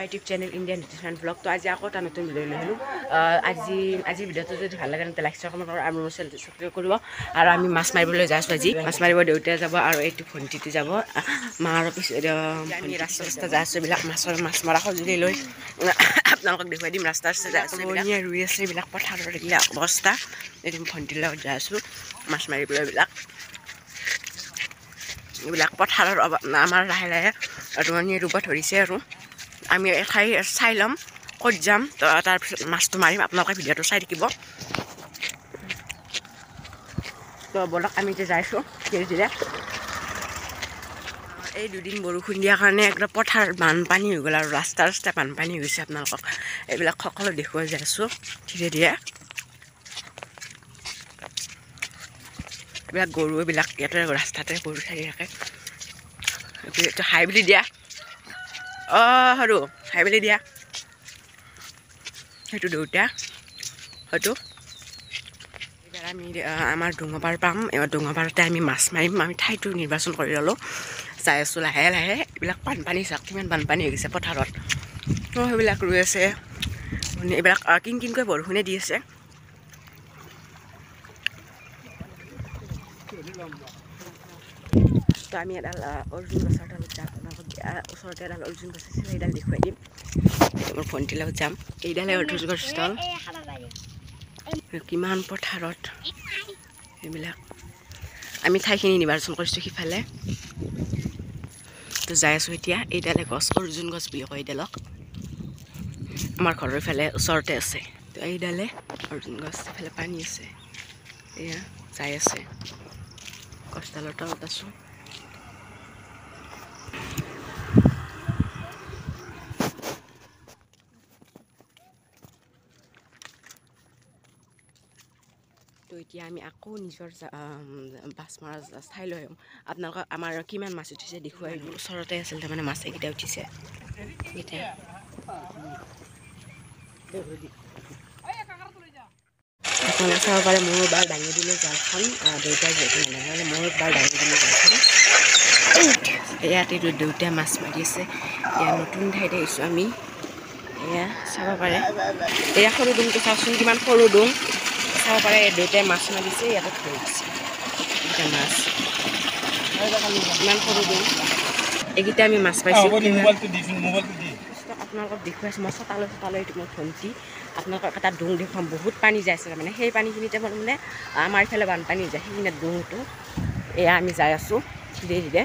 My YouTube channel Indian nutrition blog. তো আজি আকৌ এটা নতুন ভিডিঅ' লৈ আহিলোঁ। আজি ভিডিঅ'টো যদি ভাল লাগে তেন্তে লাইক শ্বেয়াৰ কমেণ্ট আৰু মোৰ চেনেলটো ছাবস্ক্ৰাইব কৰিব। আৰু আমি মাছ মাৰিবলৈ যাই আছোঁ। আজি মাছ মাৰিব দেউতাই যাব আৰু এইটো ভণ্টিটো যাব। মা আৰু পিছত আমি ৰাস্তা যাই আছোঁ। এইবিলাক মাছ মৰা সঁজুলি লৈ আপোনালোকক দেখুৱাই দিম। ৰাস্তা যাই আছোঁ, ৰুই আছে এইবিলাক পথাৰৰ এইবিলাক অৱস্থা। এদিন ভণ্টিৰ লগত যাই আছোঁ মাছ মাৰিবলৈ। এইবিলাক পথাৰৰ আমাৰ লাহে লাহে ৰোৱনীয়ে ৰুব ধৰিছে আৰু আমি এঠাই চাই ল'ম ক'ত যাম। তো তাৰপিছত মাছটো মাৰিম, আপোনালোকে ভিডিঅ'টো চাই থাকিব। তো বলক আমি এতিয়া যাইছোঁ ধীৰে ধীৰে। এই দুদিন বৰষুণ দিয়াৰ কাৰণে একদম পথাৰ বানপানী হৈ গ'ল আৰু ৰাস্তা বানপানী হৈ গৈছে। আপোনালোকক এইবিলাক সকলো দেখুৱাই যাই আছোঁ ধীৰে ধীৰে। এইবিলাক গৰু এইবিলাক ইয়াতে ৰাস্তাতে গৰু থাকি থাকে। এইটো হাই বুলি দিয়া সৰু হাই বুলি দিয়া। সেইটো দেউতা হয়তো। এইবাৰ আমি আমাৰ ডোঙৰপাৰ পাম। এইবাৰ ডোঙৰপাৰতে আমি মাছ মাৰিম। আমি ঠাইটো নিৰ্বাচন কৰি ল'লোঁ, যাই আছোঁ লাহে লাহে। এইবিলাক বানপানী চাওক কিমান বানপানী হৈ গৈছে পথাৰত। তো সেইবিলাক ৰুই আছে। এইবিলাক কিনকৈ বৰষুণে দি আছে। তো আমি এডাল অৰ্জুন গছৰ তলত যাম। ওচৰতে এডাল অৰ্জুন গছ আছে, সেইডাল দেখুৱাই দিম। মোৰ ভণ্টিৰ লগত যাম। এইডালে অৰ্জুন গছৰ তল। কিমান পথাৰত এইবিলাক আমি ঠাইখিনি নিৰ্বাচন কৰিছোঁ সিফালে। তো যাই আছোঁ এতিয়া। এইডালে গছ অৰ্জুন গছ বুলি কয় এইডালক। আমাৰ ঘৰৰ ইফালে ওচৰতে আছে। তো এইডালে অৰ্জুন গছ, ইফালে পানী আছে। এয়া যাই আছে গছডালৰ তলত আছোঁ। তো এতিয়া আমি আকৌ নিজৰ মাছ মৰা ঠাইলৈ আপোনালোকক আমাৰ কিমান মাছ উঠিছে দেখুৱাই দিওঁ। ওচৰতে আছিল তাৰমানে মাছ এইকেইটা উঠিছে। আপোনালোকে চাব পাৰে মোৰ বাৰ দাঙি দিলে জালখন। দেউতাই যিহেতু নালাগে মোৰ বাৰ দাঙি দিলে জালখন। ইয়াতে দেউতাই মাছ মাৰি আছে। এয়া নতুন ঠাইতে আহিছোঁ আমি। এয়া চাব পাৰে, এয়া সৰু ডোংটো চাওকচোন কিমান সৰু ডোং। চাব পাৰে দেউতাই মাছ মাৰিছে, ইয়াতে থৈ দিছে এইকেইটা মাছ। ইমান সৰু ডোং। এইকেইটা আমি মাছ পাইছোঁ। আপোনালোকক দেখুৱাইছোঁ মই চতালৈ এইটো মোৰ ভণ্টি। আপোনালোকক এটা ডোং দেখুৱাম, বহুত পানী যাই আছে তাৰমানে। সেই পানীখিনিতে মানে আমাৰ ইফালে বানপানী যায়, সেইখিনি ডোংটো। এয়া আমি যাই আছোঁ ধীৰে ধীৰে।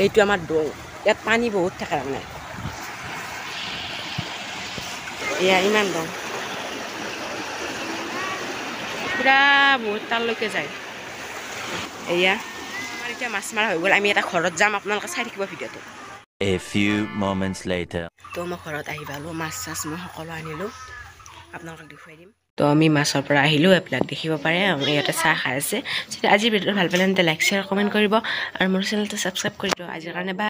এইটো আমাৰ ডোং, ইয়াত পানী বহুত থাকে তাৰমানে। এয়া ইমান ডোং, পুৰা বহুত তালৈকে যায়। এয়া আমাৰ এতিয়া মাছ মৰা হৈ গ'ল। আমি এটা ঘৰত যাম, আপোনালোকে চাই থাকিব ভিডিঅ'টো। A few moments later. তো মই ঘৰত আহি পালোঁ, মাছ চাছ মই সকলো আনিলোঁ, আপোনালোকক দেখুৱাই দিম। তো আমি মাছৰ পৰা আহিলোঁ, এইবিলাক দেখিব পাৰে। ইয়াতে চাহ খাই আছে। আজিৰ ভিডিঅ'টো ভাল পালে তেন্তে লাইক শ্বেয়াৰ কমেণ্ট কৰিব আৰু মোৰ চেনেলটো ছাবস্ক্ৰাইব কৰি দিব। আজিৰ কাৰণে বাই।